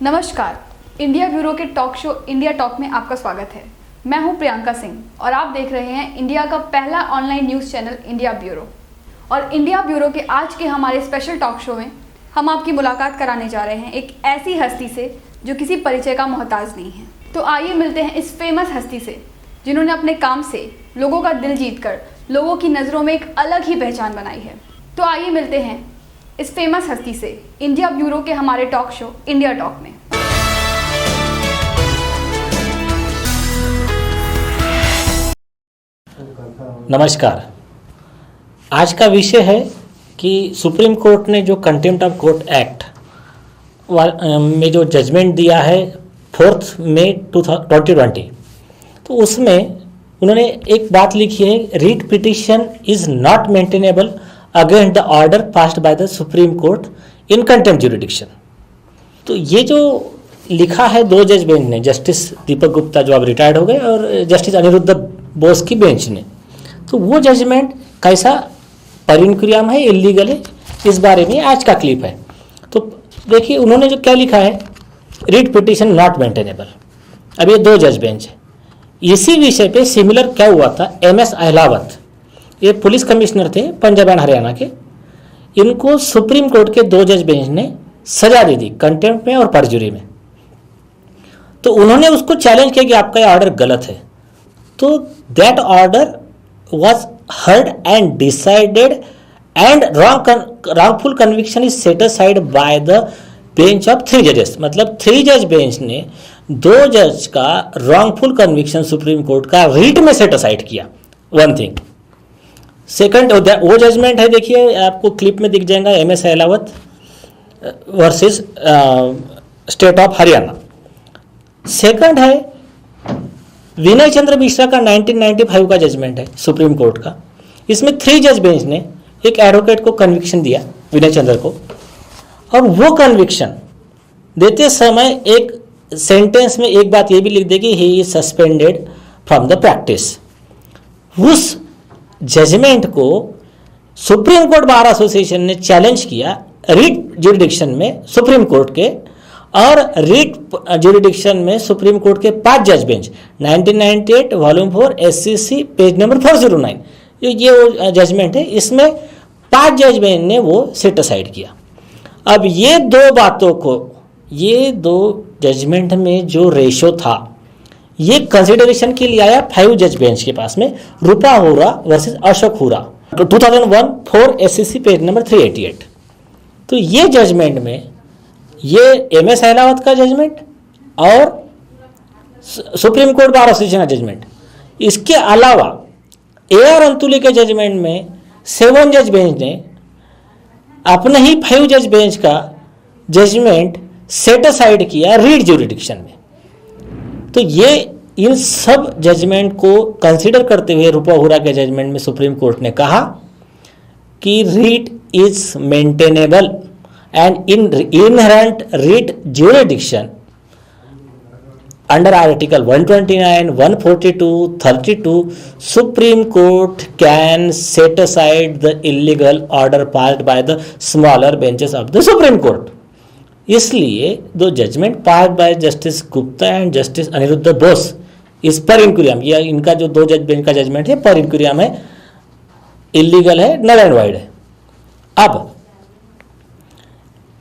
नमस्कार, India bureau के talk show India talk में आपका स्वागत है। मैं हूं प्रियंका सिंह और आप देख रहे हैं इंडिया का पहला online news channel India bureau. और इंडिया ब्यूरो के आज के हमारे स्पेशल टॉक शो में हम आपकी मुलाकात कराने जा रहे हैं एक ऐसी हस्ती से जो किसी परिचय का मोहताज नहीं है। तो आइए मिलते हैं इस फेमस हस्ती से जिन्होंने अपने काम से लोगों का दिल जीतकर लोगों की नज़रों में एक अलग ही पहचान बनाई है। तो आइए मिलते हैं इस फेमस हस्ती से इंडिया ब्यूरो के हमारे टॉक शो इंडिया टॉक में। नमस्कार। आज का विषय है कि सुप्रीम कोर्ट ने जो कंटेम्प्ट ऑफ कोर्ट एक्ट में जो जजमेंट दिया है 4 मई 2020, तो उसमें उन्होंने एक बात लिखी है, writ petition is not maintainable against the order passed by the Supreme Court in contempt jurisdiction. तो ये जो लिखा है 2 जज बेंच ने, जस्टिस दीपक गुप्ता जो अब रिटायर्ड हो गए और जस्टिस अनिरुद्ध बोस की बेंच ने, तो वो जजमेंट कैसा परिणकुरियाम है, इलीगल है, इस बारे में आज का क्लिप है। तो देखिए उन्होंने जो क्या लिखा है, रीट पिटिशन नॉट मेंटेनेबल। अब ये 2 जज बेंच है। इसी विषय पे सिमिलर क्या हुआ था, MS अहलावत, ये पुलिस कमिश्नर थे पंजाब एंड हरियाणा के, इनको सुप्रीम कोर्ट के 2 जज बेंच ने सजा दे दी कंटेम्प्ट में और परजुरी में। तो उन्होंने उसको चैलेंज किया कि आपका ये ऑर्डर गलत है। तो that order was heard and decided and wrongful conviction is set aside by the bench of 3 judges। मतलब 3 जज बेंच ने 2 जज का wrongful conviction सुप्रीम कोर्ट का रीट में सेट असाइड किया। One thing. सेकंड वो जजमेंट है, देखिए आपको क्लिप में दिख जाएगा, MS Ahlawat versus state of Haryana. Second है विनय चंद्र मिश्रा का 1995 का जजमेंट है सुप्रीम कोर्ट का। इसमें 3 जज बेंच ने एक एडवोकेट को कन्विक्शन दिया, विनय चंद्र को, और वो कन्विक्शन देते समय एक सेंटेंस में एक बात ये भी लिख दे कि he is suspended from the practice. उस जजमेंट को सुप्रीम कोर्ट बार एसोसिएशन ने चैलेंज किया रीट ज्यूरिडिक्शन में सुप्रीम कोर्ट के, और रीट ज्यूरिडिक्शन में सुप्रीम कोर्ट के 5 जज bench 1998 volume 4 SCC page number 409, ये वो जजमेंट है। इसमें 5 जज बेंच ने वो सेट असाइड किया। अब ये 2 बातों को, ये 2 जजमेंट में जो रेशो था, ये कंसिडरेशन के लिए आया 5 जज बेंच के पास में, रूपा होरा वर्सेस अशोक हुरा 2001 4 SCC पेज नंबर 388। तो ये जजमेंट में ये MS अहलावत का जजमेंट और सुप्रीम कोर्ट बार एसोसिएशन का जजमेंट, इसके अलावा AR अंतुली के जजमेंट में 7 जज बेंच ने अपने ही 5 जज बेंच का जजमेंट सेट असाइड किया रीट ज्यूरिडिक्शन में। तो ये इन सब जजमेंट को कंसीडर करते हुए रूपा हुरा के जजमेंट में सुप्रीम कोर्ट ने कहा कि writ is maintainable and inherent writ jurisdiction under Article 129, 142, 32, Supreme Court can set aside the illegal order passed by the smaller benches of the Supreme Court। इसलिए 2 judgment pass by Justice Gupta and Justice Aniruddha Bose इस पर इंक्विरियम, ये इनका जो 2 जज bench का judgement है पर इंक्विरियम है, इलीगल है, नल एंड वाइड है। अब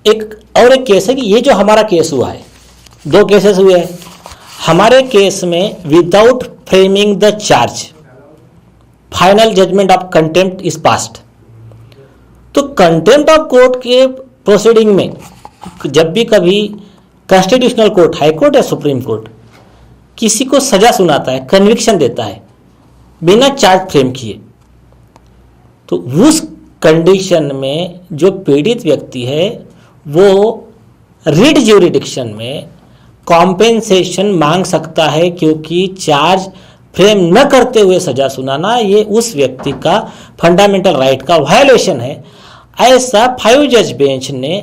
एक केस है कि ये जो हमारा केस हुआ है, 2 केसेस हुए हैं हमारे केस में। Without framing the charge final judgment of contempt is passed. तो कंटेम्प्ट ऑफ कोर्ट के प्रोसीडिंग में जब भी कभी कॉन्स्टिट्यूशनल कोर्ट, हाई कोर्ट या सुप्रीम कोर्ट किसी को सजा सुनाता है, कन्विक्शन देता है बिना चार्ज फ्रेम किए, तो उस कंडीशन में जो पीड़ित व्यक्ति है वो रीट ज्यूरिडिक्शन में कॉम्पेंसेशन मांग सकता है, क्योंकि चार्ज फ्रेम न करते हुए सजा सुनाना ये उस व्यक्ति का फंडामेंटल राइट का वायलेशन है। ऐसा 5 जज बेंच ने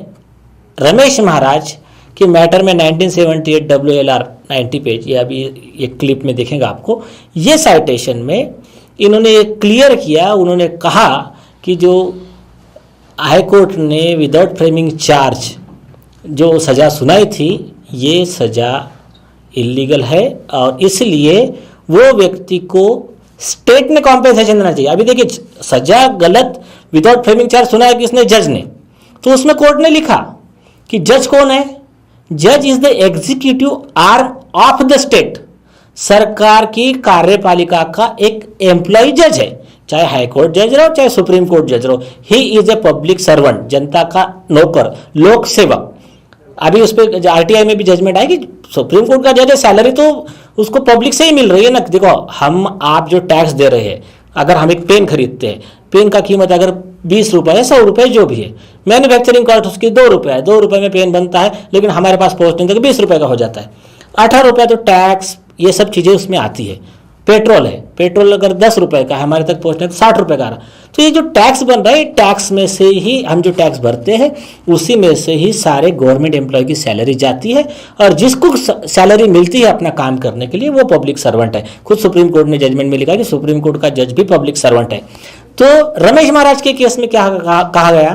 रमेश महाराज के मैटर में 1978 WLR 90 पेज, ये अभी ये क्लिप में देखेंगे आपको, ये साइटेशन में इन्होंने क्लियर किया। उन्होंने कहा कि जो हाई कोर्ट ने विदाउट फ्रेमिंग चार्ज जो सज़ा सुनाई थी ये सज़ा इलीगल है और इसलिए वो व्यक्ति को स्टेट ने कॉम्पेंसेशन देना चाहिए। अभी देखिए, सजा गलत विदाउट फ्रेमिंग चार्ज सुना है किसने? जज ने। तो उसमें कोर्ट ने लिखा कि जज कौन है? जज is the executive arm of the state. सरकार की कार्यपालिका का एक एम्प्लॉय जज है, चाहे हाई कोर्ट जज रहो चाहे सुप्रीम कोर्ट जज रहो। He is a public servant, जनता का नौकर, लोक सेवक। अभी उस पर आरटीआई में भी जजमेंट आएगी, सुप्रीम कोर्ट का जज है, सैलरी तो उसको पब्लिक से ही मिल रही है ना। देखो, हम आप जो टैक्स दे रहे हैं, अगर हम एक पेन खरीदते हैं, पेन का कीमत अगर 20 रुपये है, 100 रुपये जो भी है, मैन्युफैक्चरिंग कॉस्ट उसकी 2 रुपये है, 2 रुपये में पेन बनता है, लेकिन हमारे पास पहुंचने तक 20 रुपये का हो जाता है। 18 रुपये तो टैक्स ये सब चीज़ें उसमें आती है। पेट्रोल है, पेट्रोल अगर 10 रुपये का है, हमारे तक पहुंचने तक 60 रुपये का आ रहा। तो ये जो टैक्स बन रहा है, टैक्स में से ही हम जो टैक्स भरते हैं उसी में से ही सारे गवर्नमेंट एम्प्लॉय की सैलरी जाती है, और जिसको सैलरी मिलती है अपना काम करने के लिए वो पब्लिक सर्वेंट है। खुद सुप्रीम कोर्ट ने जजमेंट में लिखा कि सुप्रीम कोर्ट का जज भी पब्लिक सर्वेंट है। तो रमेश महाराज के केस में क्या कहा गया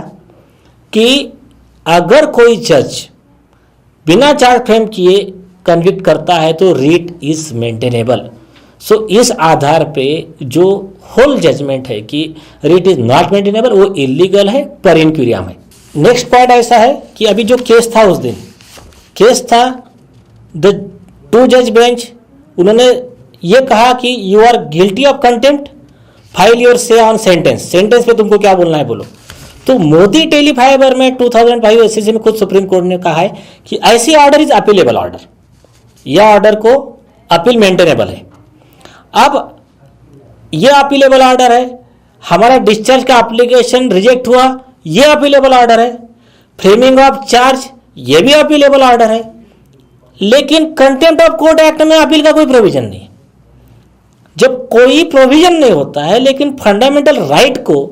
कि अगर कोई जज बिना चार्ज फ्रेम किए कन्विक्ट करता है तो रीट इज मेंटेनेबल। सो इस आधार पे जो होल जजमेंट है कि रीट इज नॉट मेंटेनेबल, वो इलीगल है पर इंक्यूरियम है। नेक्स्ट पॉइंट ऐसा है कि अभी जो केस था, उस दिन केस था द 2 जज बेंच, उन्होंने ये कहा कि you are guilty of contempt, file your say on sentence. Sentence पे तुमको क्या बोलना है बोलो। तो मोदी टेलीफाइबर में 2005 एससीसी में खुद सुप्रीम कोर्ट ने कहा है कि ऐसी ऑर्डर इज अपीलेबल ऑर्डर, यह ऑर्डर को अपील मेंटेनेबल है। अब यह अपीलेबल ऑर्डर है, हमारा डिस्चार्ज का एप्लीकेशन रिजेक्ट हुआ, यह अपीलेबल ऑर्डर है, फ्रेमिंग ऑफ चार्ज यह भी अपीलेबल ऑर्डर है, लेकिन कंटेम्प्ट ऑफ कोर्ट एक्ट में अपील का कोई प्रोविजन नहीं है। जब कोई प्रोविजन नहीं होता है लेकिन फंडामेंटल राइट को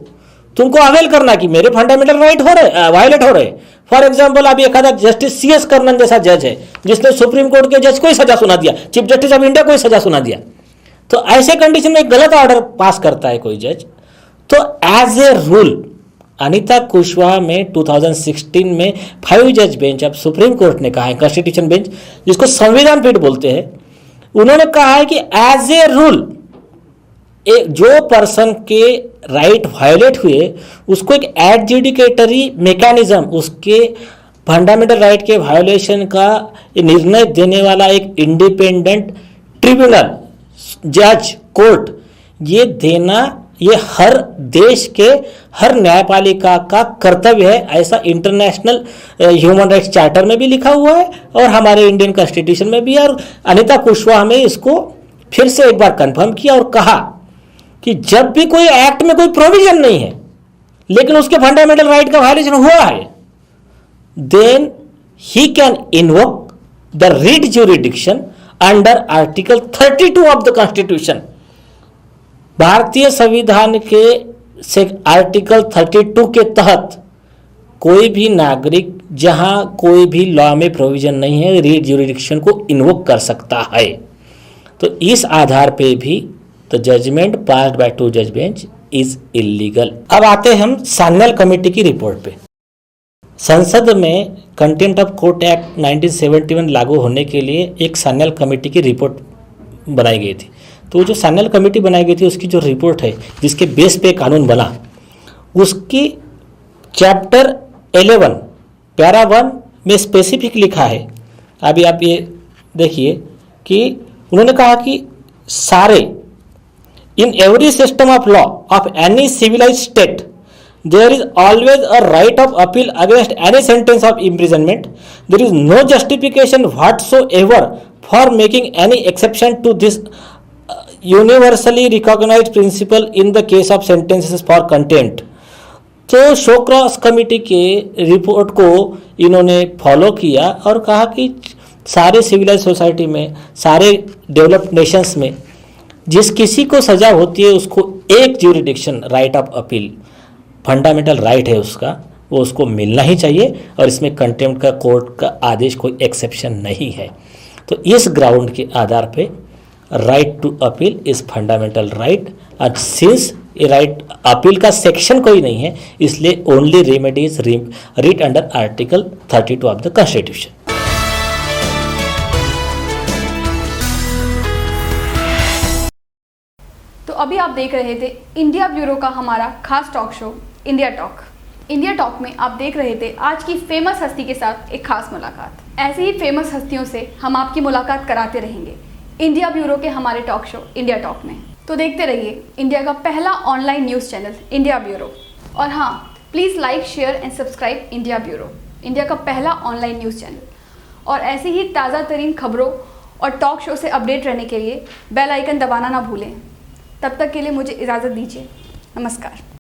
तुमको अवेल करना कि मेरे फंडामेंटल राइट हो रहे, वायलेट हो रहे। फॉर एग्जाम्पल, अभी एक आधा जस्टिस CS कर्णन जैसा जज है जिसने सुप्रीम कोर्ट के जज को ही सजा सुना दिया, चीफ जस्टिस ऑफ इंडिया को ही सजा सुना दिया। तो ऐसे कंडीशन में गलत ऑर्डर पास करता है कोई जज, तो as a rule Anita Kushwaha में 2016 में 5 जज बेंच ऑफ सुप्रीम कोर्ट ने कहा है, कॉन्स्टिट्यूशन बेंच जिसको संविधान पीठ बोलते हैं, उन्होंने कहा है कि एज ए रूल जो पर्सन के राइट वायलेट हुए उसको एक एडजुडिकेटरी मैकेनिज्म, उसके फंडामेंटल राइट के वायोलेशन का निर्णय देने वाला एक इंडिपेंडेंट ट्रिब्यूनल, जज, कोर्ट, ये देना ये हर देश के हर न्यायपालिका का कर्तव्य है। ऐसा इंटरनेशनल ह्यूमन राइट्स चार्टर में भी लिखा हुआ है और हमारे इंडियन कॉन्स्टिट्यूशन में भी। और अनीता कुशवाहा ने इसको फिर से एक बार कंफर्म किया और कहा कि जब भी कोई एक्ट में कोई प्रोविजन नहीं है लेकिन उसके फंडामेंटल राइट का वायलेशन हुआ है, then he can invoke the writ jurisdiction under article 32 of the constitution. भारतीय संविधान के से आर्टिकल 32 के तहत कोई भी नागरिक जहां कोई भी लॉ में प्रोविजन नहीं है रीट ज्यूरिडिक्शन को इन्वोक कर सकता है। तो इस आधार पे भी द जजमेंट पास्ड बाय 2 जज बेंच इज इलीगल। अब आते हैं हम सान्याल कमेटी की रिपोर्ट पे। संसद में कंटेम्प्ट ऑफ कोर्ट एक्ट 1971 लागू होने के लिए एक सान्याल कमेटी की रिपोर्ट बनाई गई थी। तो जो सान्याल कमेटी बनाई गई थी उसकी जो रिपोर्ट है जिसके बेस पे कानून बना, उसकी चैप्टर 11 पैरा 1 में स्पेसिफिक लिखा है। अभी आप ये देखिए कि उन्होंने कहा कि सारे in every system of law of any civilised state there is always a right of appeal against any sentence of imprisonment. There is no justification whatsoever for making any exception to this universally recognized principle in the case of sentences for contempt. तो show cross committee के report को इन्होंने follow किया और कहा कि सारे civilised society में, सारे डेवलप्ड नेशंस में जिस किसी को सजा होती है उसको एक jurisdiction right of appeal fundamental right है उसका, वो उसको मिलना ही चाहिए और इसमें कंटेम्प्ट का कोर्ट का आदेश कोई एक्सेप्शन नहीं है। तो इस ग्राउंड के आधार पे right to appeal is fundamental right और सिंस राइट अपील का सेक्शन कोई नहीं है इसलिए only remedy is writ under article 32 of the constitution. अभी आप देख रहे थे इंडिया ब्यूरो का हमारा खास talk show India talk. India talk में आप देख रहे थे आज की फेमस हस्ती के साथ एक खास मुलाकात। ऐसे ही फेमस हस्तियों से हम आपकी मुलाकात कराते रहेंगे इंडिया ब्यूरो के हमारे टॉक शो इंडिया टॉक में। तो देखते रहिए इंडिया का पहला online news channel India bureau. और हाँ, please like share and subscribe India bureau, India का पहला ऑनलाइन न्यूज़ चैनल। और ऐसी ही ताज़ा तरीन खबरों और टॉक शो से अपडेट रहने के लिए बेल आइकन दबाना ना भूलें। तब तक के लिए मुझे इजाज़त दीजिए। नमस्कार।